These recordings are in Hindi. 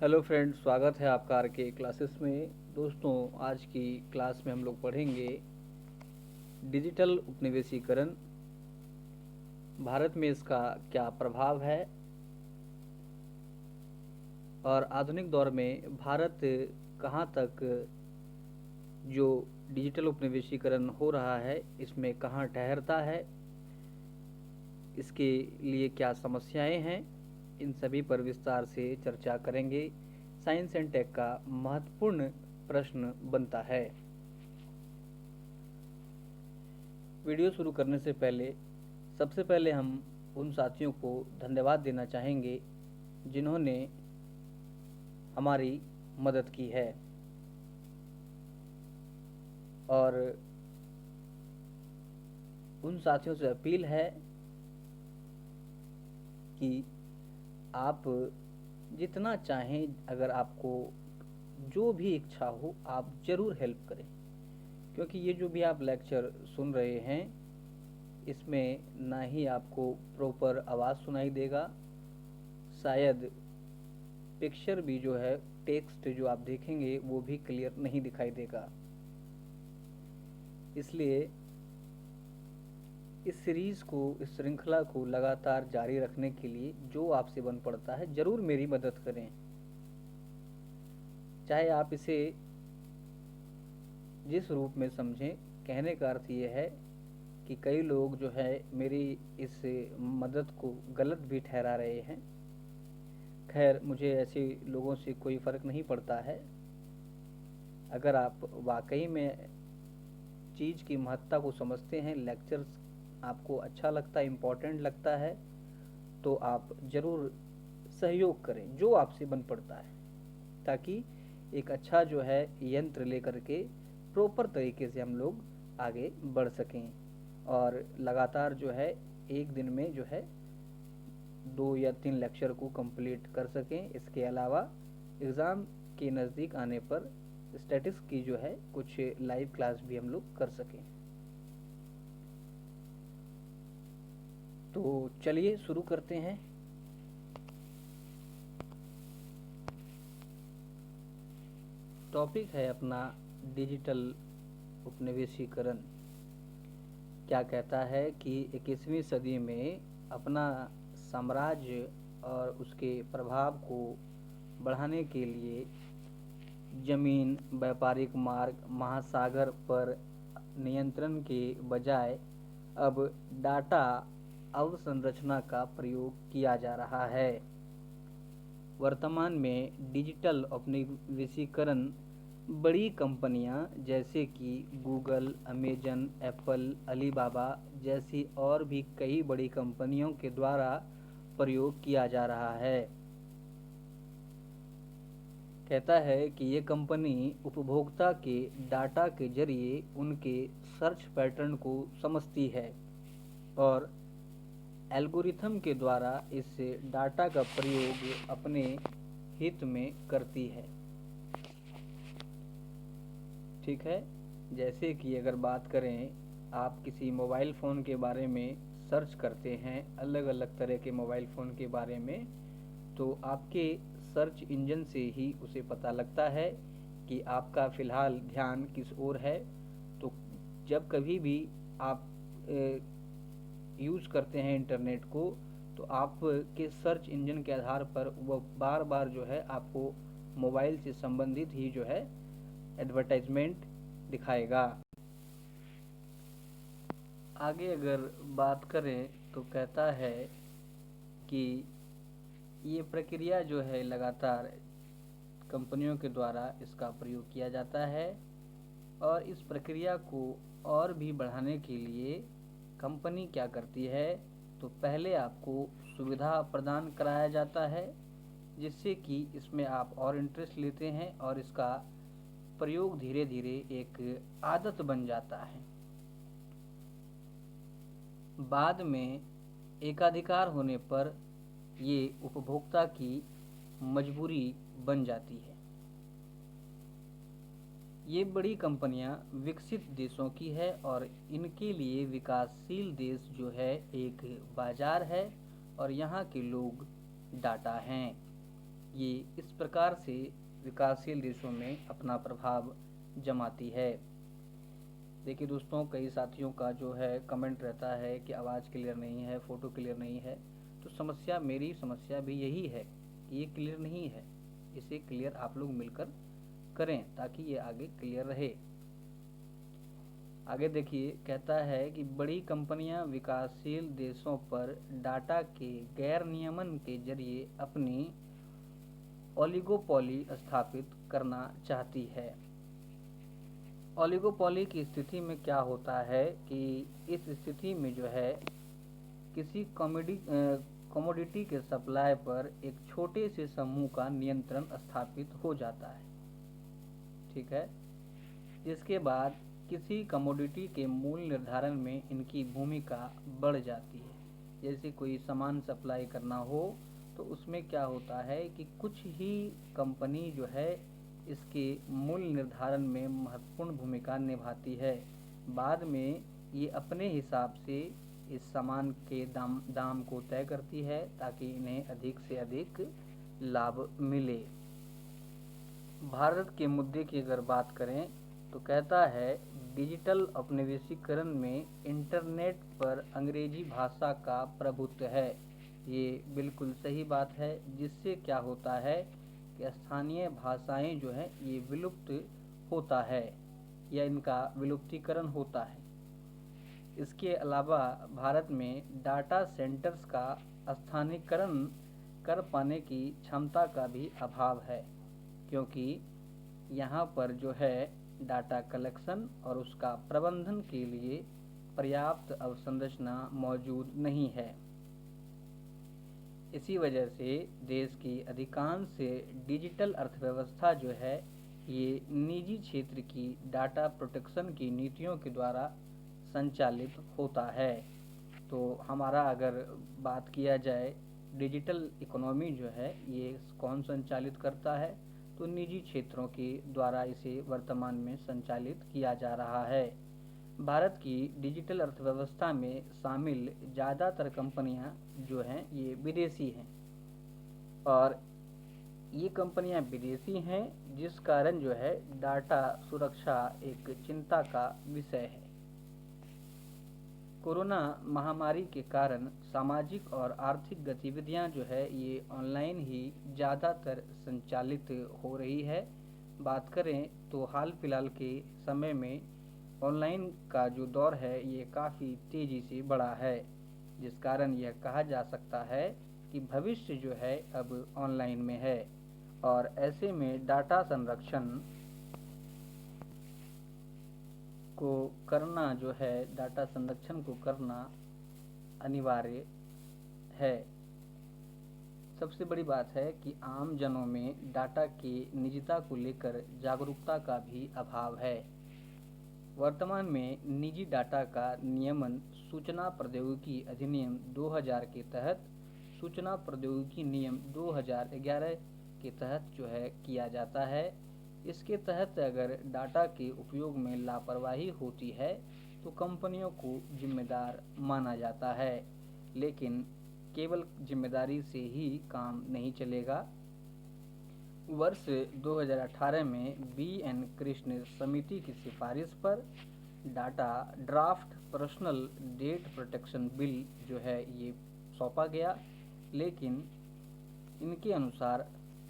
हेलो फ्रेंड्स, स्वागत है आपका आर के क्लासेस में। दोस्तों, आज की क्लास में हम लोग पढ़ेंगे डिजिटल उपनिवेशीकरण, भारत में इसका क्या प्रभाव है और आधुनिक दौर में भारत कहाँ तक जो डिजिटल उपनिवेशीकरण हो रहा है इसमें कहाँ ठहरता है, इसके लिए क्या समस्याएं हैं, इन सभी पर विस्तार से चर्चा करेंगे। साइंस एंड टेक का महत्वपूर्ण प्रश्न बनता है। वीडियो शुरू करने से पहले सबसे पहले हम उन साथियों को धन्यवाद देना चाहेंगे जिन्होंने हमारी मदद की है, और उन साथियों से अपील है कि आप जितना चाहें, अगर आपको जो भी इच्छा हो आप ज़रूर हेल्प करें, क्योंकि ये जो भी आप लेक्चर सुन रहे हैं इसमें ना ही आपको प्रॉपर आवाज़ सुनाई देगा, शायद पिक्चर भी जो है, टेक्स्ट जो आप देखेंगे वो भी क्लियर नहीं दिखाई देगा। इसलिए इस सीरीज़ को, इस श्रृंखला को लगातार जारी रखने के लिए जो आपसे बन पड़ता है ज़रूर मेरी मदद करें। चाहे आप इसे जिस रूप में समझें, कहने का अर्थ ये है कि कई लोग जो है मेरी इस मदद को गलत भी ठहरा रहे हैं। खैर, मुझे ऐसे लोगों से कोई फ़र्क नहीं पड़ता है। अगर आप वाकई में चीज़ की महत्ता को समझते हैं, लेक्चर्स आपको अच्छा लगता है, इम्पोर्टेंट लगता है, तो आप ज़रूर सहयोग करें जो आपसे बन पड़ता है, ताकि एक अच्छा जो है यंत्र लेकर के प्रॉपर तरीके से हम लोग आगे बढ़ सकें और लगातार जो है एक दिन में जो है 2 या 3 लेक्चर को कंप्लीट कर सकें। इसके अलावा एग्ज़ाम के नज़दीक आने पर स्टैटिस्टिक्स की जो है कुछ लाइव क्लास भी हम लोग कर सकें। तो चलिए शुरू करते हैं। टॉपिक है अपना डिजिटल उपनिवेशीकरण। क्या कहता है कि 21वीं सदी में अपना साम्राज्य और उसके प्रभाव को बढ़ाने के लिए जमीन, व्यापारिक मार्ग, महासागर पर नियंत्रण के बजाय अब डाटा अवसंरचना का प्रयोग किया जा रहा है। वर्तमान में डिजिटल उपनिवेशीकरण बड़ी कंपनियां जैसे कि गूगल, अमेजन, एप्पल, अलीबाबा जैसी और भी कई बड़ी कंपनियों के द्वारा प्रयोग किया जा रहा है। कहता है कि ये कंपनी उपभोक्ता के डाटा के जरिए उनके सर्च पैटर्न को समझती है और एल्गोरिथम के द्वारा इस डाटा का प्रयोग अपने हित में करती है। ठीक है, जैसे कि अगर बात करें, आप किसी मोबाइल फ़ोन के बारे में सर्च करते हैं, अलग अलग तरह के मोबाइल फ़ोन के बारे में, तो आपके सर्च इंजन से ही उसे पता लगता है कि आपका फ़िलहाल ध्यान किस ओर है। तो जब कभी भी आप यूज़ करते हैं इंटरनेट को, तो आपके सर्च इंजन के आधार पर वह बार बार जो है आपको मोबाइल से संबंधित ही जो है एडवर्टाइजमेंट दिखाएगा। आगे अगर बात करें तो कहता है कि ये प्रक्रिया जो है लगातार कंपनियों के द्वारा इसका प्रयोग किया जाता है और इस प्रक्रिया को और भी बढ़ाने के लिए कंपनी क्या करती है, तो पहले आपको सुविधा प्रदान कराया जाता है जिससे कि इसमें आप और इंटरेस्ट लेते हैं और इसका प्रयोग धीरे धीरे एक आदत बन जाता है। बाद में एकाधिकार होने पर ये उपभोक्ता की मजबूरी बन जाती है। ये बड़ी कंपनियां विकसित देशों की है और इनके लिए विकासशील देश जो है एक बाजार है और यहाँ के लोग डाटा हैं। ये इस प्रकार से विकासशील देशों में अपना प्रभाव जमाती है। देखिए दोस्तों, कई साथियों का जो है कमेंट रहता है कि आवाज़ क्लियर नहीं है, फ़ोटो क्लियर नहीं है। तो मेरी समस्या भी यही है कि ये क्लियर नहीं है। इसे क्लियर आप लोग मिलकर करें ताकि ये आगे क्लियर रहे। आगे देखिए, कहता है कि बड़ी कंपनियां विकासशील देशों पर डाटा के गैर नियमन के जरिए अपनी ओलिगोपोली स्थापित करना चाहती है। ओलिगोपोली की स्थिति में क्या होता है कि इस स्थिति में जो है किसी कमोडिटी के सप्लाई पर एक छोटे से समूह का नियंत्रण स्थापित हो जाता है, ठीक है, जिसके बाद किसी कमोडिटी के मूल निर्धारण में इनकी भूमिका बढ़ जाती है। जैसे कोई सामान सप्लाई करना हो तो उसमें क्या होता है कि कुछ ही कंपनी जो है इसके मूल निर्धारण में महत्वपूर्ण भूमिका निभाती है। बाद में ये अपने हिसाब से इस सामान के दाम को तय करती है ताकि इन्हें अधिक से अधिक लाभ मिले। भारत के मुद्दे की अगर बात करें तो कहता है डिजिटल औपनिवेशीकरण में इंटरनेट पर अंग्रेजी भाषा का प्रभुत्व है। ये बिल्कुल सही बात है, जिससे क्या होता है कि स्थानीय भाषाएं जो हैं ये विलुप्त होता है या इनका विलुप्तीकरण होता है। इसके अलावा भारत में डाटा सेंटर्स का स्थानीयकरण कर पाने की क्षमता का भी अभाव है, क्योंकि यहाँ पर जो है डाटा कलेक्शन और उसका प्रबंधन के लिए पर्याप्त अवसंरचना मौजूद नहीं है। इसी वजह से देश की अधिकांश डिजिटल अर्थव्यवस्था जो है ये निजी क्षेत्र की डाटा प्रोटेक्शन की नीतियों के द्वारा संचालित होता है। तो हमारा अगर बात किया जाए डिजिटल इकोनॉमी जो है ये कौन संचालित करता है, तो निजी क्षेत्रों के द्वारा इसे वर्तमान में संचालित किया जा रहा है। भारत की डिजिटल अर्थव्यवस्था में शामिल ज़्यादातर कंपनियां जो हैं ये विदेशी हैं, और ये कंपनियां विदेशी हैं जिस कारण जो है डाटा सुरक्षा एक चिंता का विषय है। कोरोना महामारी के कारण सामाजिक और आर्थिक गतिविधियां जो है ये ऑनलाइन ही ज़्यादातर संचालित हो रही है। बात करें तो हाल फिलहाल के समय में ऑनलाइन का जो दौर है ये काफ़ी तेज़ी से बढ़ा है, जिस कारण यह कहा जा सकता है कि भविष्य जो है अब ऑनलाइन में है। और ऐसे में डाटा संरक्षण को करना जो है डाटा संरक्षण को करना अनिवार्य है। सबसे बड़ी बात है कि आम जनों में डाटा की निजता को लेकर जागरूकता का भी अभाव है। वर्तमान में निजी डाटा का नियमन सूचना प्रौद्योगिकी अधिनियम 2000 के तहत सूचना प्रौद्योगिकी नियम 2011 के तहत जो है किया जाता है। इसके तहत अगर डाटा के उपयोग में लापरवाही होती है तो कंपनियों को जिम्मेदार माना जाता है, लेकिन केवल जिम्मेदारी से ही काम नहीं चलेगा। वर्ष 2018 में बी.एन. कृष्ण समिति की सिफारिश पर data draft personal data protection bill जो है ये सौंपा गया, लेकिन इनके अनुसार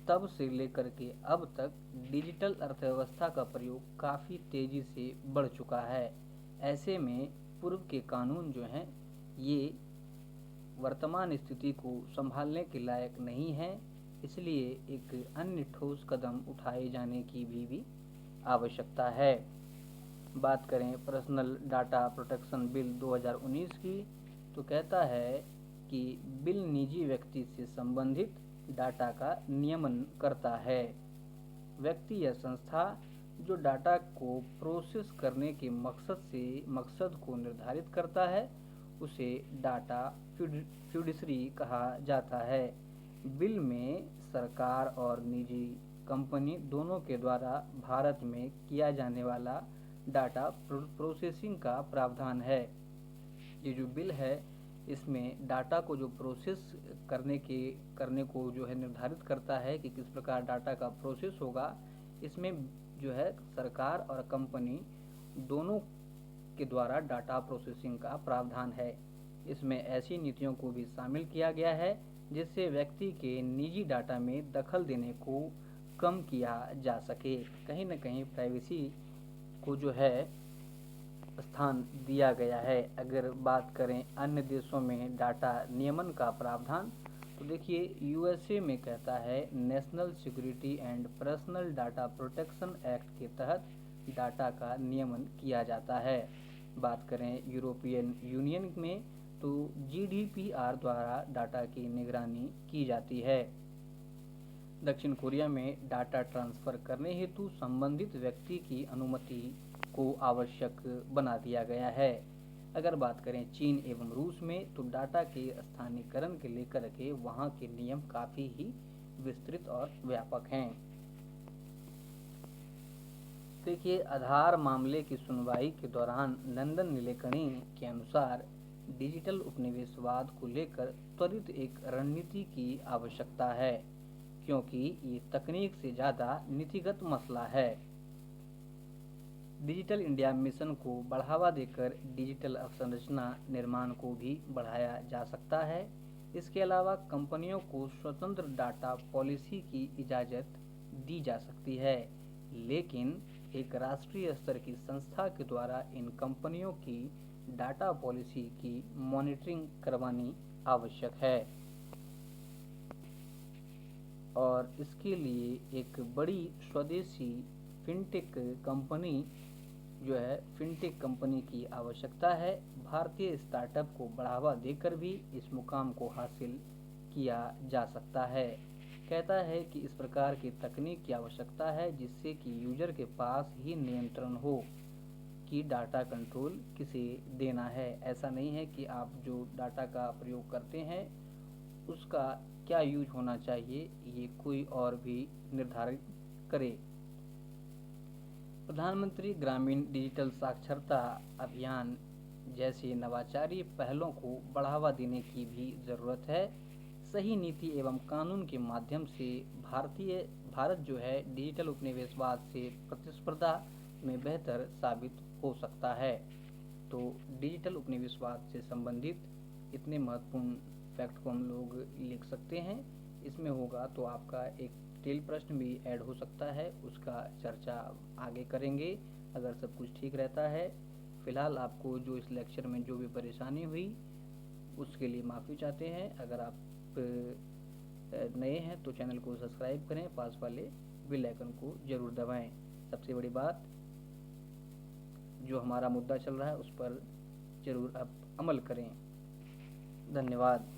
तब से लेकर के अब तक डिजिटल अर्थव्यवस्था का प्रयोग काफ़ी तेज़ी से बढ़ चुका है। ऐसे में पूर्व के कानून जो हैं ये वर्तमान स्थिति को संभालने के लायक नहीं है, इसलिए एक अन्य ठोस कदम उठाए जाने की भी आवश्यकता है। बात करें पर्सनल डाटा प्रोटेक्शन बिल 2019 की, तो कहता है कि बिल निजी व्यक्ति से संबंधित डाटा का नियमन करता है। व्यक्ति या संस्था जो डाटा को प्रोसेस करने के मकसद को निर्धारित करता है उसे डाटा फ्यूडिशरी कहा जाता है। बिल में सरकार और निजी कंपनी दोनों के द्वारा भारत में किया जाने वाला डाटा प्रोसेसिंग का प्रावधान है। ये जो बिल है इसमें डाटा को जो प्रोसेस करने को जो है निर्धारित करता है कि किस प्रकार डाटा का प्रोसेस होगा। इसमें जो है सरकार और कंपनी दोनों के द्वारा डाटा प्रोसेसिंग का प्रावधान है। इसमें ऐसी नीतियों को भी शामिल किया गया है जिससे व्यक्ति के निजी डाटा में दखल देने को कम किया जा सके। कहीं न कहीं प्राइवेसी को जो है स्थान दिया गया है। अगर बात करें अन्य देशों में डाटा नियमन का प्रावधान, तो देखिए यूएसए में कहता है national security and personal data protection act के तहत डाटा का नियमन किया जाता है। बात करें यूरोपियन यूनियन में, तो जीडीपीआर द्वारा डाटा की निगरानी की जाती है। दक्षिण कोरिया में डाटा ट्रांसफ़र करने हेतु संबंधित व्यक्ति की अनुमति को आवश्यक बना दिया गया है। अगर बात करें चीन एवं रूस में, तो डाटा के स्थानीयकरण के लेकर के वहाँ के नियम काफ़ी ही विस्तृत और व्यापक हैं। देखिए आधार मामले की सुनवाई के दौरान नंदन नीलेकणी के अनुसार डिजिटल उपनिवेशवाद को लेकर त्वरित एक रणनीति की आवश्यकता है, क्योंकि ये तकनीक से ज़्यादा नीतिगत मसला है। डिजिटल इंडिया मिशन को बढ़ावा देकर डिजिटल अवसंरचना निर्माण को भी बढ़ाया जा सकता है। इसके अलावा कंपनियों को स्वतंत्र डाटा पॉलिसी की इजाज़त दी जा सकती है, लेकिन एक राष्ट्रीय स्तर की संस्था के द्वारा इन कंपनियों की डाटा पॉलिसी की मॉनिटरिंग करवानी आवश्यक है। और इसके लिए एक बड़ी स्वदेशी फिनटेक कंपनी की आवश्यकता है। भारतीय स्टार्टअप को बढ़ावा देकर भी इस मुकाम को हासिल किया जा सकता है। कहता है कि इस प्रकार की तकनीक की आवश्यकता है जिससे कि यूजर के पास ही नियंत्रण हो कि डाटा कंट्रोल किसे देना है। ऐसा नहीं है कि आप जो डाटा का प्रयोग करते हैं उसका क्या यूज होना चाहिए, ये कोई और भी निर्धारित करे। प्रधानमंत्री ग्रामीण डिजिटल साक्षरता अभियान जैसे नवाचारी पहलों को बढ़ावा देने की भी ज़रूरत है। सही नीति एवं कानून के माध्यम से भारत जो है डिजिटल उपनिवेशवाद से प्रतिस्पर्धा में बेहतर साबित हो सकता है। तो डिजिटल उपनिवेशवाद से संबंधित इतने महत्वपूर्ण फैक्ट को हम लोग लिख सकते हैं। इसमें होगा तो आपका एक टेल प्रश्न भी ऐड हो सकता है, उसका चर्चा आगे करेंगे अगर सब कुछ ठीक रहता है। फिलहाल आपको जो इस लेक्चर में जो भी परेशानी हुई उसके लिए माफ़ी चाहते हैं। अगर आप नए हैं तो चैनल को सब्सक्राइब करें, पास वाले बेल आइकन को ज़रूर दबाएं। सबसे बड़ी बात, जो हमारा मुद्दा चल रहा है उस पर ज़रूर आप अमल करें। धन्यवाद।